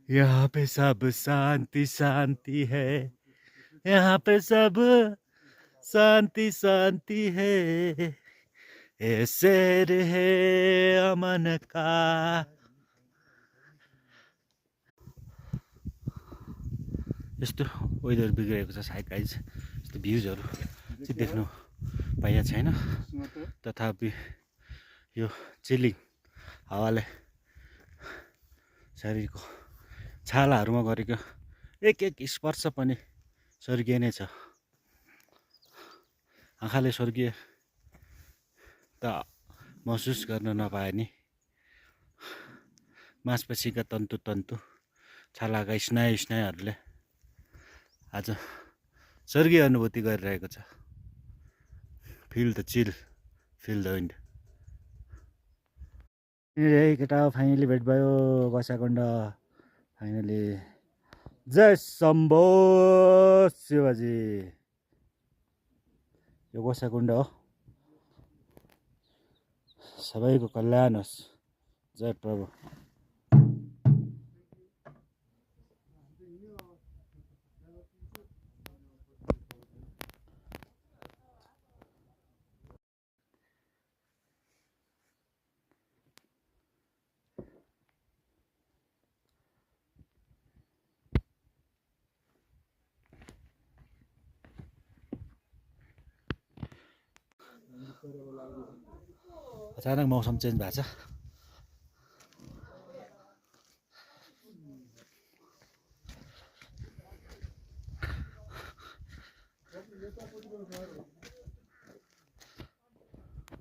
यहाँ पे सब शांति शांति है, यहाँ पे सब शांति शांति है, ये शेर है अमन का। यस्तो वेदर बिग्रेको छ सायद गाइज, यस्तो भ्युजहरू चाहिँ देख्नु पाइएको छैन। तथापि यो चिलिङ हावाले शरीरको छालाहरूमा गरेको एक एक स्पर्श पनि स्वर्गीय नै छ। आँखाले स्वर्गीय त महसुस गर्न नपाए नि मांसपेशीका तन्तु तन्तु छालाका स्नायुहरूले आज स्वर्गीय अनुभूति गरिरहेको छ। Feel the chill, feel the wind. केटा फाइनली भेट भयो गसाकुण्ड। फाइनली जय शम्भो शिवजी। यो गसाकुण्ड हो, सबैको कल्याण होस्। जय प्रभु। अचानक मौसम चेन्ज भएको छ।